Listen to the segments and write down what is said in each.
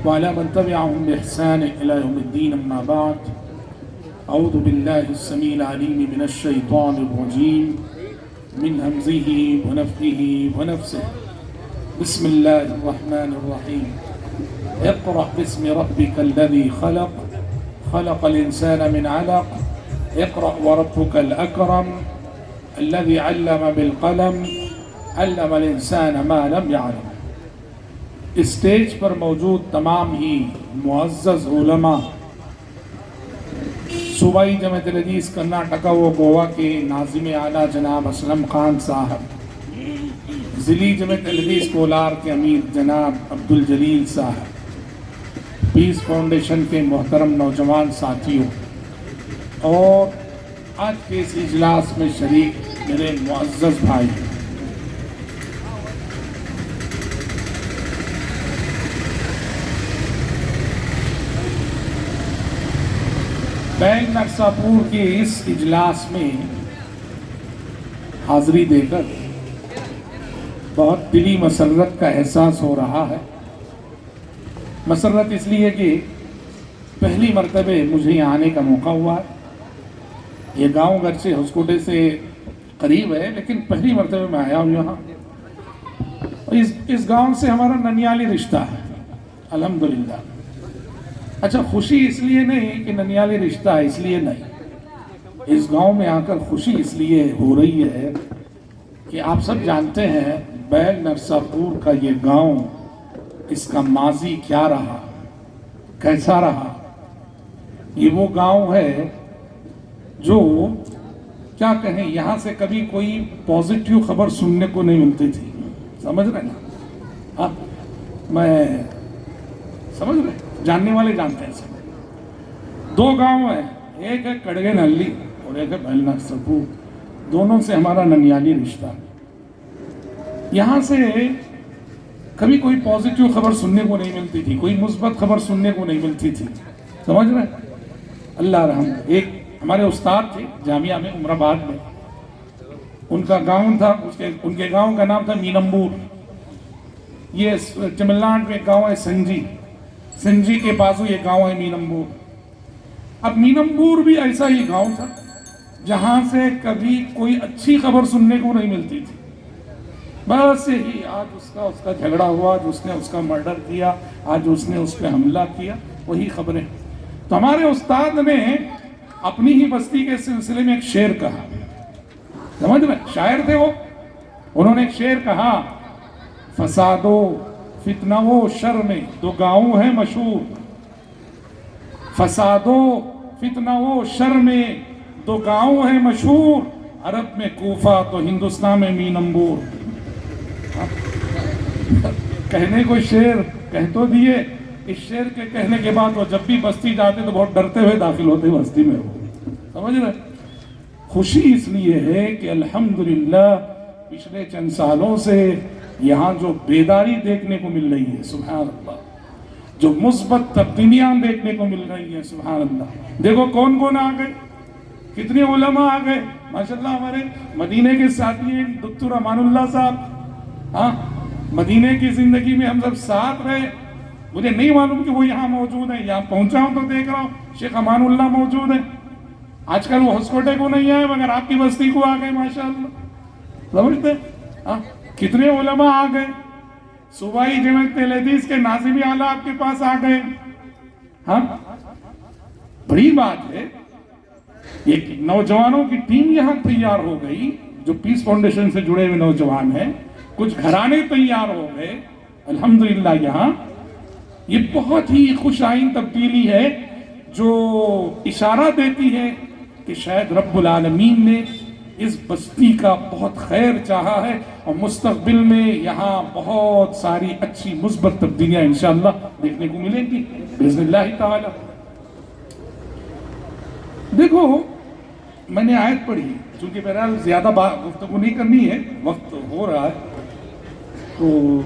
وعلى من تبعهم بإحسان إلى يوم الدين. أما بعد، أعوذ بالله السميع العليم من الشيطان الرجيم من همزه ونفخه ونفسه. بسم الله الرحمن الرحيم. اقرأ باسم ربك الذي خلق، خلق الإنسان من علق. اقرأ وربك الأكرم الذي علم بالقلم، علم الإنسان ما لم يعلم. اسٹیج پر موجود تمام ہی معزز علماء، صوبائی جمعیت الحدیث کرناٹکا و گوا کے ناظم اعلیٰ جناب اسلم خان صاحب، ضلعی جمعیت الحدیث کولار کے امیر جناب عبدالجلیل صاحب، پیس فاؤنڈیشن کے محترم نوجوان ساتھیوں، اور آج کے اس اجلاس میں شریک میرے معزز بھائی، بینک نرساپور کے اس اجلاس میں حاضری دے کر بہت دلی مسرت کا احساس ہو رہا ہے۔ مسرت اس لیے کہ پہلی مرتبہ مجھے یہاں آنے کا موقع ہوا ہے۔ یہ گاؤں گرچہ ہسکوٹے سے قریب ہے، لیکن پہلی مرتبہ میں آیا ہوں یہاں۔ اس گاؤں سے ہمارا ننیالی رشتہ ہے، الحمدللہ۔ اچھا، خوشی اس لیے نہیں کہ ننیالی رشتہ ہے، اس لیے نہیں، اس گاؤں میں آ کر خوشی اس لیے ہو رہی ہے کہ آپ سب جانتے ہیں بیل نرساپور کا یہ گاؤں، اس کا ماضی کیا رہا، کیسا رہا۔ یہ وہ گاؤں ہے جو کیا کہیں، یہاں سے کبھی کوئی پازیٹیو خبر سننے کو نہیں ملتی تھی، سمجھ رہے نا؟ ہاں، میں سمجھ رہے، جاننے والے جانتے ہیں سب۔ دو گاؤں ہیں، ایک ہے کڑگے نلی اور ایک ہے بیل نرساپور، دونوں سے ہمارا ننیالی رشتہ۔ یہاں سے کبھی کوئی پازیٹیو خبر سننے کو نہیں ملتی تھی، کوئی مثبت خبر سننے کو نہیں ملتی تھی، سمجھ رہے؟ اللہ رحم۔ ایک ہمارے استاد تھے جامعہ میں عمر آباد میں، ان کا گاؤں تھا، ان کے گاؤں کا نام تھا مینمبور۔ یہ تمل ناڈو میں ایک گاؤں ہے سنجی کے بازو یہ گاؤں ہے مینمبور۔ اب مینمبور بھی ایسا ہی گاؤں تھا جہاں سے کبھی کوئی اچھی خبر سننے کو نہیں ملتی تھی، بس یہی آج اس کا جھگڑا ہوا، آج اس نے اس کا مرڈر کیا، آج اس نے اس پہ حملہ کیا، وہی خبریں۔ تو ہمارے استاد نے اپنی ہی بستی کے سلسلے میں ایک شعر کہا، سمجھ میں، شاعر تھے وہ، انہوں نے ایک شعر کہا، فساد و فتنہ و شر میں دو گاؤں ہیں مشہور، فساد و فتنہ و شر میں دو گاؤں ہیں مشہور، عرب میں کوفہ تو ہندوستان میں مینمبور۔ کہنے کو شعر کہہ تو دیے، اس شعر کے کہنے کے بعد وہ جب بھی بستی جاتے تو بہت ڈرتے ہوئے داخل ہوتے بستی میں، وہ سمجھ رہے۔ خوشی اس لیے ہے کہ الحمدللہ پچھلے چند سالوں سے یہاں جو بیداری دیکھنے کو مل رہی ہے، سبحان اللہ، جو مثبت تبدیلیاں دیکھنے کو مل رہی ہیں، سبحان اللہ۔ دیکھو کون کون آ گئے، کتنے علماء آ گئے، ماشاءاللہ۔ ہمارے مدینے کے ساتھی ہیں دکتور امان اللہ صاحب، ہاں، مدینے کی زندگی میں ہم سب ساتھ رہے، مجھے نہیں معلوم کہ وہ یہاں موجود ہیں، یہاں پہنچا ہوں تو دیکھ رہا ہوں شیخ امان اللہ موجود ہیں۔ آج کل وہ ہسکوٹے کو نہیں آئے مگر آپ کی بستی کو آ گئے، ماشاءاللہ، سمجھتے؟ ہاں، کتنے علماء آ گئے، صوبائی جمعیت الحدیث کے ناظم اعلیٰ آپ کے پاس آ گئے، ہاں، بڑی بات ہے۔ ایک نوجوانوں کی ٹیم یہاں تیار ہو گئی، جو پیس فاؤنڈیشن سے جڑے ہوئے نوجوان ہیں، کچھ گھرانے تیار ہو گئے، الحمدللہ۔ یہاں یہ بہت ہی خوش آئند تبدیلی ہے جو اشارہ دیتی ہے کہ شاید رب العالمین نے اس بستی کا بہت خیر چاہا ہے، اور مستقبل میں یہاں بہت ساری اچھی مثبت تبدیلیاں انشاءاللہ دیکھنے کو ملیں گی باذن اللہ تعالی۔ دیکھو، میں نے آیت پڑھی، چونکہ بہرحال زیادہ گفتگو نہیں کرنی ہے، وقت ہو رہا ہے، تو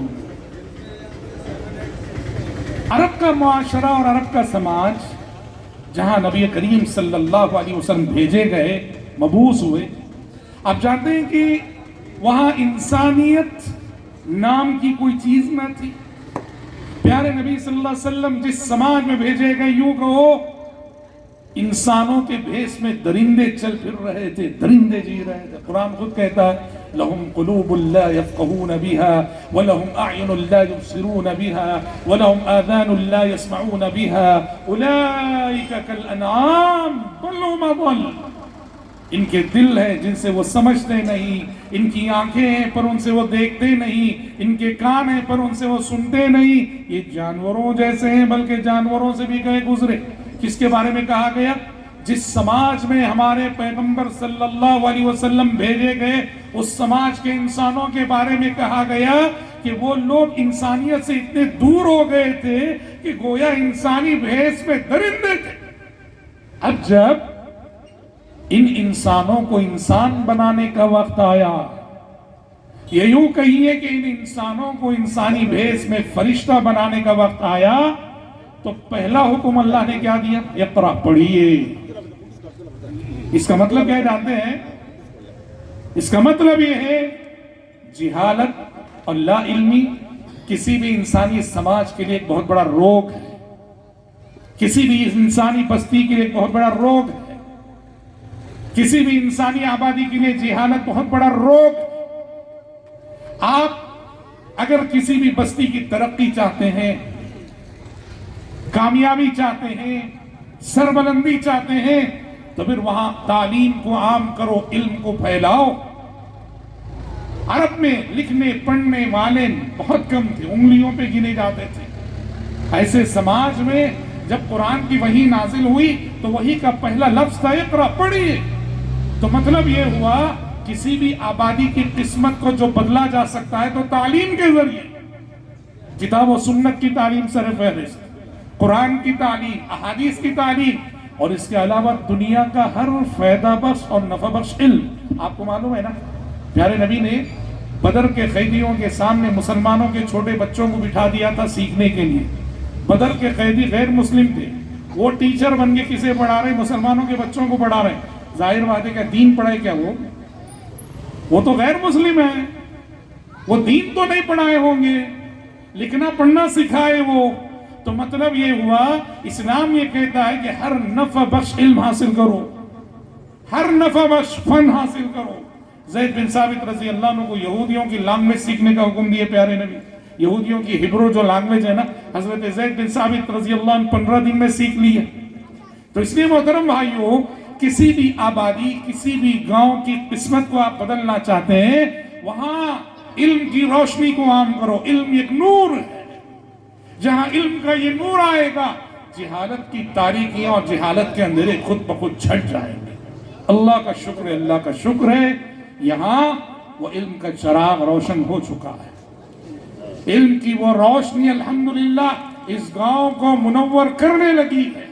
عرب کا معاشرہ اور عرب کا سماج جہاں نبی کریم صلی اللہ علیہ وسلم بھیجے گئے، مبعوث ہوئے، آپ جانتے ہیں کہ وہاں انسانیت نام کی کوئی چیز نہ تھی۔ پیارے نبی صلی اللہ علیہ وسلم جس سماج میں بھیجے گئے، یوں کہو انسانوں کے بھیس میں درندے چل پھر رہے تھے، درندے جی رہے تھے۔ قرآن خود کہتا ہے لَهُمْ قُلُوبٌ لَا يَفْقَهُونَ بِهَا وَلَهُمْ أَعْيُنٌ لَا يُبْصِرُونَ بِهَا وَلَهُمْ آذَانٌ لَا يَسْمَعُونَ بِهَا أُولَئِكَ كَالْأَنْعَامِ بَلْ هُمْ أَضَلُّ۔ ان کے دل ہے جن سے وہ سمجھتے نہیں، ان کی آنکھیں ہیں پر ان سے وہ دیکھتے نہیں، ان کے کان ہیں پر ان سے وہ سنتے نہیں، یہ جانوروں جیسے ہیں بلکہ جانوروں سے بھی گئے گزرے۔ کس کے بارے میں کہا گیا؟ جس سماج میں ہمارے پیغمبر صلی اللہ علیہ وسلم بھیجے گئے، اس سماج کے انسانوں کے بارے میں کہا گیا کہ وہ لوگ انسانیت سے اتنے دور ہو گئے تھے کہ گویا انسانی بھیس میں درندے تھے۔ اب جب ان انسانوں کو انسان بنانے کا وقت آیا، یہ یوں کہیے کہ ان انسانوں کو انسانی بھیس میں فرشتہ بنانے کا وقت آیا، تو پہلا حکم اللہ نے کیا دیا؟ اقرا، پڑھیے۔ اس کا مطلب کیا جانتے ہیں؟ اس کا مطلب یہ ہے جہالت اور لا علمی کسی بھی انسانی سماج کے لیے ایک بہت بڑا روگ ہے، کسی بھی انسانی بستی کے لیے ایک بہت بڑا روگ ہے، کسی بھی انسانی آبادی کے لیے جہالت بہت بڑا روگ ہے۔ آپ اگر کسی بھی بستی کی ترقی چاہتے ہیں، کامیابی چاہتے ہیں، سربلندی چاہتے ہیں، تو پھر وہاں تعلیم کو عام کرو، علم کو پھیلاؤ۔ عرب میں لکھنے پڑھنے والے بہت کم تھے، انگلیوں پہ گنے جاتے تھے۔ ایسے سماج میں جب قرآن کی وحی نازل ہوئی تو وحی کا پہلا لفظ تھا اقرا، پڑھیے۔ تو مطلب یہ ہوا کسی بھی آبادی کی قسمت کو جو بدلا جا سکتا ہے تو تعلیم کے ذریعے، کتاب و سنت کی تعلیم سر فہرست، قرآن کی تعلیم، احادیث کی تعلیم، اور اس کے علاوہ دنیا کا ہر فائدہ بخش اور نفع بخش علم۔ آپ کو معلوم ہے نا، پیارے نبی نے بدر کے قیدیوں کے سامنے مسلمانوں کے چھوٹے بچوں کو بٹھا دیا تھا سیکھنے کے لیے۔ بدر کے قیدی غیر مسلم تھے، وہ ٹیچر بن کے کسے پڑھا رہے؟ مسلمانوں کے بچوں کو پڑھا رہے۔ ظاہر بات ہے کہ دین پڑھائے کیا؟ وہ تو غیر مسلم ہیں، وہ دین تو نہیں پڑھائے ہوں گے، لکھنا پڑھنا سکھائے وہ۔ تو مطلب یہ ہوا اسلام یہ کہتا ہے کہ ہر نفع بخش علم حاصل کرو، ہر نفع بخش فن حاصل کرو۔ زید بن ثابت رضی اللہ عنہ کو یہودیوں کی لینگویج سیکھنے کا حکم دیے پیارے نبی۔ یہودیوں کی ہبرو جو لینگویج ہے نا، حضرت زید بن ثابت رضی اللہ عنہ 15 دن میں سیکھ لی ہے۔ تو اس لیے محترم بھائیوں، کسی بھی آبادی، کسی بھی گاؤں کی قسمت کو آپ بدلنا چاہتے ہیں، وہاں علم کی روشنی کو عام کرو۔ علم ایک نور ہے، جہاں علم کا یہ نور آئے گا، جہالت کی تاریکیاں اور جہالت کے اندھیرے خود بخود چھٹ جائیں گے۔ اللہ کا شکر ہے، اللہ کا شکر ہے، یہاں وہ علم کا چراغ روشن ہو چکا ہے۔ علم کی وہ روشنی الحمدللہ اس گاؤں کو منور کرنے لگی ہے۔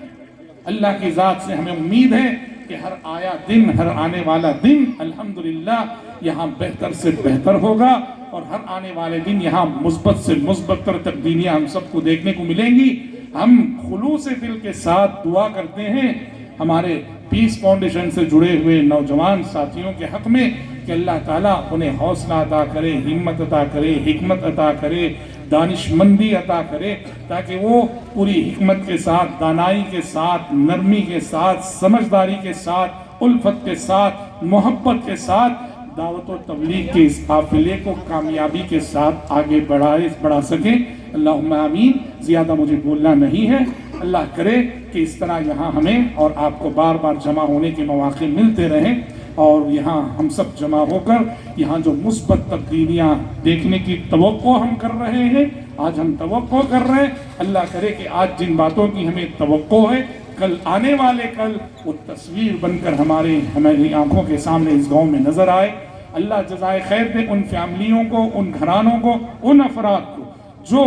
اللہ کی ذات سے ہمیں امید ہے کہ ہر آیا دن، ہر آنے والا دن الحمدللہ یہاں بہتر سے بہتر ہوگا، اور ہر آنے والے دن یہاں مثبت سے مثبت تر تبدیلیاں ہم سب کو دیکھنے کو ملیں گی۔ ہم خلوص دل کے ساتھ دعا کرتے ہیں ہمارے پیس فاؤنڈیشن سے جڑے ہوئے نوجوان ساتھیوں کے حق میں کہ اللہ تعالیٰ انہیں حوصلہ عطا کرے، ہمت عطا کرے، حکمت عطا کرے، دانش مندی عطا کرے، تاکہ وہ پوری حکمت کے ساتھ، دانائی کے ساتھ، نرمی کے ساتھ، سمجھداری کے ساتھ، الفت کے ساتھ، محبت کے ساتھ دعوت و تبلیغ کے اس قافلے کو کامیابی کے ساتھ آگے بڑھا سکیں۔ اللہم آمین۔ زیادہ مجھے بولنا نہیں ہے، اللہ کرے کہ اس طرح یہاں ہمیں اور آپ کو بار بار جمع ہونے کے مواقع ملتے رہیں، اور یہاں ہم سب جمع ہو کر یہاں جو مثبت تبدیلیاں دیکھنے کی توقع ہم کر رہے ہیں، آج ہم توقع کر رہے ہیں، اللہ کرے کہ آج جن باتوں کی ہمیں توقع ہے، کل آنے والے کل وہ تصویر بن کر ہماری آنکھوں کے سامنے اس گاؤں میں نظر آئے۔ اللہ جزائے خیر دے ان فیملیوں کو، ان گھرانوں کو، ان افراد کو جو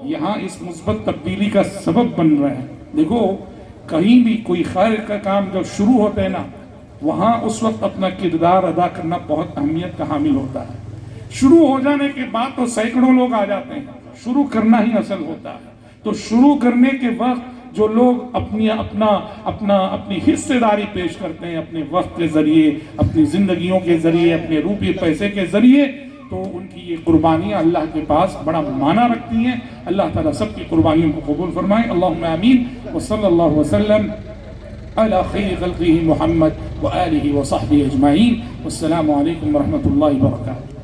یہاں اس مثبت تبدیلی کا سبب بن رہے ہیں۔ دیکھو، کہیں بھی کوئی خیر کا کام جب شروع ہوتا ہے نا، وہاں اس وقت اپنا کردار ادا کرنا بہت اہمیت کا حامل ہوتا ہے۔ شروع ہو جانے کے بعد تو سینکڑوں لوگ آ جاتے ہیں، شروع کرنا ہی اصل ہوتا ہے۔ تو شروع کرنے کے وقت جو لوگ اپنی حصے داری پیش کرتے ہیں، اپنے وقت کے ذریعے، اپنی زندگیوں کے ذریعے، اپنے روپے پیسے کے ذریعے، تو ان کی یہ قربانیاں اللہ کے پاس بڑا معنی رکھتی ہیں. اللہ تعالیٰ سب کی قربانیوں کو قبول فرمائے. اللہم آمین. وصلی اللہ وسلم علی خیر خلقہ محمد وآلہ وصحبہ اجمعین. والسلام علیکم ورحمۃ اللہ وبرکاتہ.